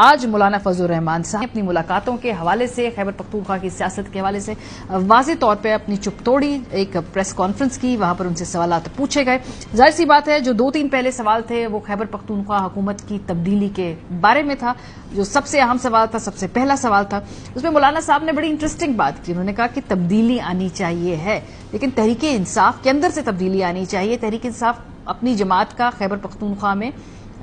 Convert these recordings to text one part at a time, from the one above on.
आज मौलाना फजल रहमान साहब अपनी मुलाकातों के हवाले से खैबर पख्तूनख्वा की सियासत के हवाले से वाज़ेह तौर पर अपनी चुप तोड़ी। एक प्रेस कॉन्फ्रेंस की, वहां पर उनसे सवालात पूछे गए। जाहिर सी बात है जो 2-3 पहले सवाल थे वो खैबर पख्तूनख्वा हुकूमत की तब्दीली के बारे में था। जो सबसे अहम सवाल था, सबसे पहला सवाल था, उसमें मौलाना साहब ने बड़ी इंटरेस्टिंग बात की। उन्होंने कहा कि तब्दीली आनी चाहिए है, लेकिन तहरीक इंसाफ के अंदर से तब्दीली आनी चाहिए। तहरीक इंसाफ अपनी जमात का खैबर पख्तूनख्वा में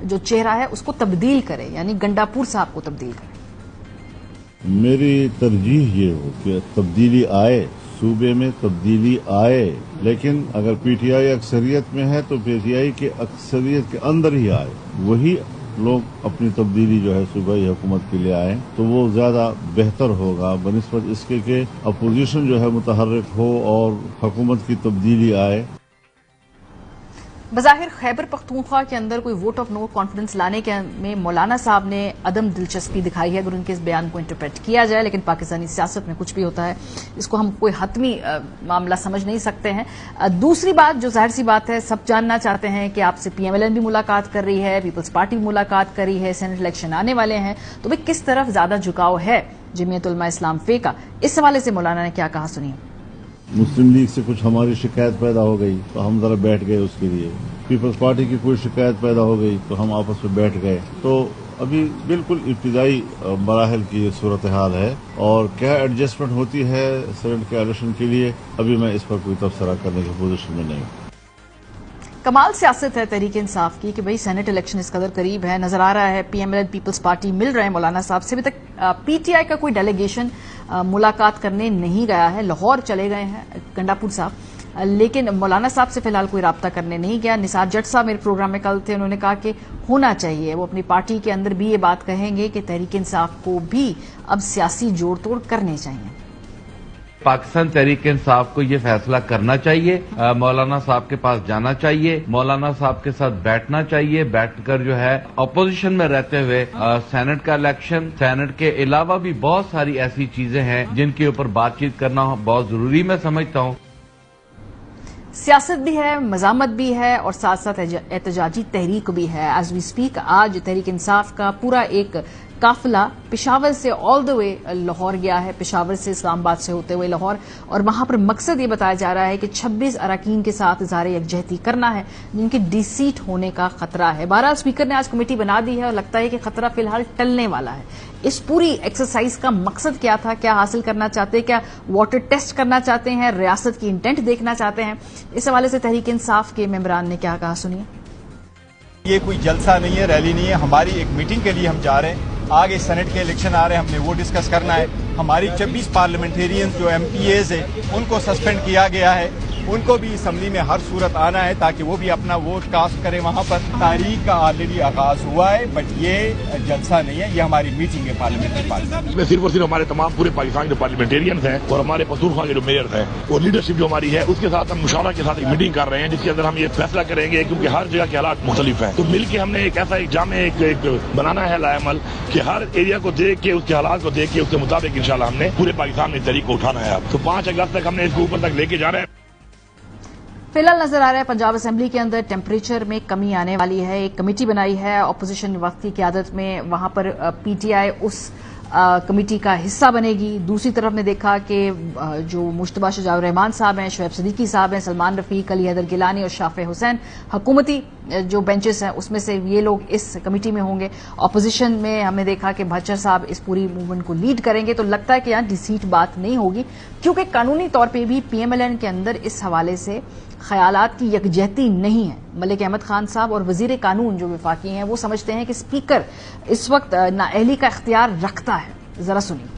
जो चेहरा है उसको तब्दील करे, यानी गंडापुर साहब को तब्दील करे। मेरी तरजीह ये हो कि तब्दीली आए, सूबे में तब्दीली आए, लेकिन अगर पीटीआई अक्सरियत में है तो पीटीआई के अक्सरियत के अंदर ही आए। वही लोग अपनी तब्दीली जो है सूबाई हुकूमत के लिए आए तो वो ज्यादा बेहतर होगा बनिस्बत इसके कि अपोजिशन जो है मुतहर्रिक हो और हुकूमत की तब्दीली आए। बज़ाहिर खैबर पख्तूनख्वा के अंदर कोई वोट ऑफ नो कॉन्फिडेंस लाने के में मौलाना साहब ने अदम दिलचस्पी दिखाई है अगर उनके इस बयान को इंटरप्रेट किया जाए, लेकिन पाकिस्तानी सियासत में कुछ भी होता है, इसको हम कोई हतमी मामला समझ नहीं सकते हैं। दूसरी बात जो जाहिर सी बात है, सब जानना चाहते हैं कि आपसे PMLN भी मुलाकात कर रही है, पीपल्स पार्टी भी मुलाकात कर रही है, सेनेट इलेक्शन आने वाले हैं, तो भाई किस तरफ ज्यादा झुकाव है जमीयत उलमा इस्लाम फे का? इस हवाले से मौलाना ने क्या कहा, सुनिए। मुस्लिम लीग से कुछ हमारी शिकायत पैदा हो गई तो हम जरा बैठ गए उसके लिए। पीपल्स पार्टी की कोई शिकायत पैदा हो गई तो हम आपस में बैठ गए। तो अभी बिल्कुल इब्तिदाई मराहल की ये सूरत हाल है और क्या एडजस्टमेंट होती है सेनेट के इलेक्शन के लिए, अभी मैं इस पर कोई तबसरा करने की पोजीशन में नहीं हूँ। कमाल सियासत है तहरीक इंसाफ की कि भाई सेनेट इलेक्शन इस कदर करीब है, नजर आ रहा है PMLN पीपल्स पार्टी मिल रहे हैं मौलाना साहब से। अभी तक PTI का कोई डेलीगेशन मुलाकात करने नहीं गया है, लाहौर चले गए हैं गंडापुर साहब, लेकिन मौलाना साहब से फिलहाल कोई राब्ता करने नहीं गया। निसार जट साहब मेरे प्रोग्राम में कल थे, उन्होंने कहा कि होना चाहिए, वो अपनी पार्टी के अंदर भी ये बात कहेंगे कि तहरीक इंसाफ को भी अब सियासी जोड़ तोड़ करने चाहिए। पाकिस्तान तहरीक इंसाफ को ये फैसला करना चाहिए, मौलाना साहब के पास जाना चाहिए, मौलाना साहब के साथ बैठना चाहिए, बैठकर जो है अपोजिशन में रहते हुए सेनेट का इलेक्शन, सेनेट के अलावा भी बहुत सारी ऐसी चीजें हैं जिनके ऊपर बातचीत करना बहुत जरूरी मैं समझता हूँ। सियासत भी है, मजामत भी है और साथ साथ एहतजाजी तहरीक भी है। एज वी स्पीक आज तहरीक इंसाफ का पूरा एक काफिला पेशावर से ऑल द वे लाहौर गया है, पेशावर से इस्लामाबाद से होते हुए लाहौर, और वहां पर मकसद ये बताया जा रहा है कि 26 अरकान के साथ इज़हार यकजहती करना है जिनकी डिसीट होने का खतरा है। बहरहाल स्पीकर ने आज कमेटी बना दी है और लगता है कि खतरा फिलहाल टलने वाला है। इस पूरी एक्सरसाइज का मकसद क्या था, क्या हासिल करना चाहते हैं, क्या वाटर टेस्ट करना चाहते हैं, रियासत की इंटेंट देखना चाहते हैं, इस हवाले से तहरीक इंसाफ के मेंबरान ने क्या कहा, सुनिए। ये कोई जलसा नहीं है, रैली नहीं है, हमारी एक मीटिंग के लिए हम जा रहे हैं। आगे सेनेट के इलेक्शन आ रहे हैं, हमने वो डिस्कस करना है। हमारी 26 पार्लियामेंटेरियंस जो MPAs हैं उनको सस्पेंड किया गया है, उनको भी असम्बली में हर सूरत आना है ताकि वो भी अपना वोट कास्ट करें वहां पर। तारीख का ऑलरेडी आगाज हुआ है, बट ये जलसा नहीं है, ये हमारी मीटिंग है पार्लियामेंट्री पार्टी। इसमें सिर्फ और सिर्फ हमारे तमाम पूरे पाकिस्तान के पार्लियामेंटेरियंस हैं और हमारे पख्तूनख्वा के जो मेयर्स हैं और लीडरशिप जो हमारी है उसके साथ हम मुशावरा के साथ एक मीटिंग कर रहे हैं जिसके अंदर हम ये फैसला करेंगे, क्योंकि हर जगह के हालात मुख्तलिफ हैं। तो मिलकर हमने एक ऐसा एक जामे एक बनाना है लायामल कि हर एरिया को देख के, उसके हालात को देख के, उसके मुताबिक इंशाल्लाह हमने पूरे पाकिस्तान में तहरीक को उठाना है। अब तो 5 अगस्त तक हमने इसको ऊपर तक लेके जाना है। फिलहाल नजर आ रहा है पंजाब असेंबली के अंदर टेम्परेचर में कमी आने वाली है। एक कमेटी बनाई है ऑपोजिशन वक्त की क़यादत में, वहां पर PTI उस कमेटी का हिस्सा बनेगी। दूसरी तरफ ने देखा कि जो मुश्तबा शजाउर रहमान साहब हैं, शोएब सिद्दीकी साहब हैं, सलमान रफीक, अली हैदर गिलानी और शाफे हुसैन, हुकूमती जो बेंचेस हैं उसमें से ये लोग इस कमेटी में होंगे। ऑपोजिशन में हमने देखा कि भच्चर साहब इस पूरी मूवमेंट को लीड करेंगे। तो लगता है कि यहाँ डिसीट बात नहीं होगी, क्योंकि कानूनी तौर पर भी PMLN के अंदर इस हवाले से ख्यालात की यकजहती नहीं है। मलिक अहमद खान साहब और वजीर कानून जो वफाकी हैं वो समझते हैं कि स्पीकर इस वक्त नाअहली का इख्तियार रखता है। जरा सुनिए।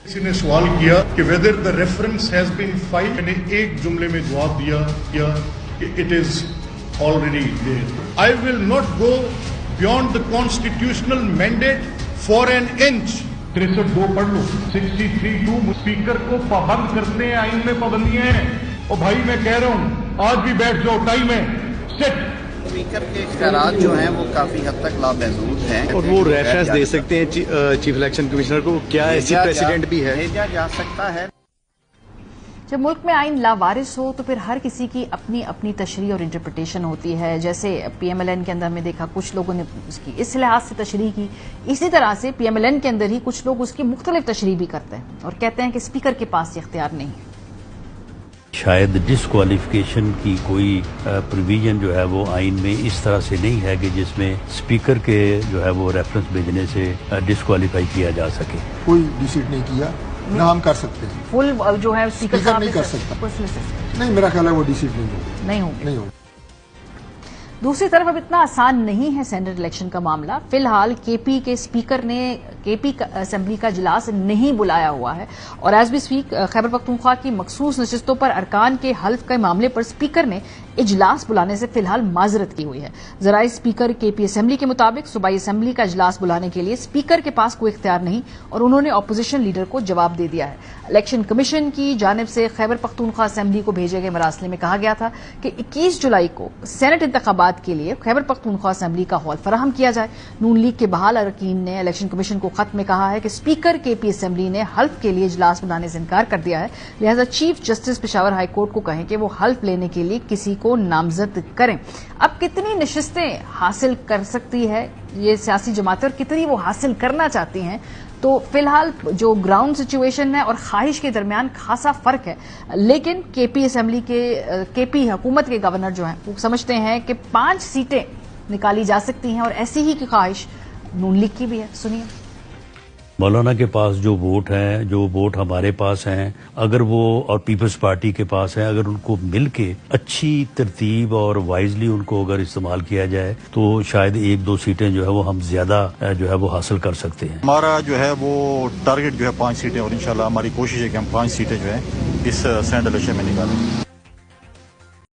किसी ने सवाल किया कि whether the reference has been filed, मैंने एक जुमले में जवाब दिया कि it is already there. I will not go beyond the constitutional mandate for an inch. 63(2) पढ़ लो, 63(2) स्पीकर को पाबंद करते हैं, आइन में पाबंदियां हैं। और भाई मैं कह रहा हूं आज भी बैठ जाओ, टाइम है, सेट। स्पीकर के इख्तियारात जो हैं वो काफी हद तक लामहदूद हैं और वो रेफरेंस दे सकते हैं चीफ इलेक्शन कमिश्नर को। क्या ऐसी प्रेसिडेंट भी है? भेजा जा सकता है। जब मुल्क में आइन लावारिस हो तो फिर हर किसी की अपनी अपनी तशरीह और इंटरप्रिटेशन होती है। जैसे PMLN के अंदर में देखा कुछ लोगों ने उसकी इस लिहाज से तशरीह की, इसी तरह से PMLN के अंदर ही कुछ लोग उसकी मुख्तलिफ तशरीह भी करते हैं और कहते हैं कि स्पीकर के पास ये इख्तियार नहीं है। शायद डिस्क्वालिफिकेशन की कोई प्रोविजन जो है वो आइन में इस तरह से नहीं है कि जिसमें स्पीकर के जो है वो रेफरेंस भेजने से डिस्क्वालीफाई किया जा सके। कोई डिसीड नहीं किया, ना हम कर सकते हैं। फुल जो है स्पीकर नहीं कर सकता। नहीं, मेरा ख्याल है वो डिसीड नहीं होगा। दूसरी तरफ अब इतना आसान नहीं है सेनेट इलेक्शन का मामला। फिलहाल केपी के स्पीकर ने केपी असेंबली का इजलास नहीं बुलाया हुआ है और as we speak Khyber Pakhtunkhwa की मखसूस नशिस्तों पर अरकान के हल्फ के मामले पर स्पीकर ने इजलास बुलाने से फिलहाल माजरत की हुई है। जराई स्पीकर केपी असेंबली के मुताबिक सूबाई असेंबली का इजलास बुलाने के लिए स्पीकर के पास कोई इख्तियार नहीं और उन्होंने अपोजिशन लीडर को जवाब दे दिया है। इलेक्शन कमीशन की जानिब से खैबर पख्तूनख्वा असेंबली को भेजे गए मरासले में कहा गया था कि 21 जुलाई को सेनेट इंतखाबात के लिए खैबर पख्तूनख्वा असेंबली का हॉल फराहम किया जाए। नून लीग के बहाल अरकान ने इलेक्शन कमीशन को खत में कहा है कि स्पीकर केपी असेंबली ने हल्फ के लिए इजलास बुलाने से इनकार कर दिया है, लिहाजा चीफ जस्टिस पेशावर हाईकोर्ट को कहें कि वो हल्फ लेने के लिए किसी को नामजद करें। अब कितनी नशिस्तें हासिल कर सकती है ये सियासी जमातें और कितनी वो हासिल करना चाहती हैं, तो फिलहाल जो ग्राउंड सिचुएशन है और ख्वाहिश के दरमियान खासा फर्क है। लेकिन केपी असेंबली के केपी हुकूमत के गवर्नर जो हैं वो समझते हैं कि 5 सीटें निकाली जा सकती हैं और ऐसी ही की ख्वाहिश नून लीग की भी है। सुनिए। मौलाना के पास जो वोट हैं, जो वोट हमारे पास हैं, अगर वो और पीपल्स पार्टी के पास है, अगर उनको मिलके अच्छी तरतीब और वाइजली उनको अगर इस्तेमाल किया जाए तो शायद 1-2 सीटें जो है वो हम ज्यादा जो है वो हासिल कर सकते हैं। हमारा जो है वो टारगेट जो है 5 सीटें और इंशाल्लाह हमारी कोशिश है कि हम 5 सीटें जो है इस सेनेट इलेक्शन में निकालें।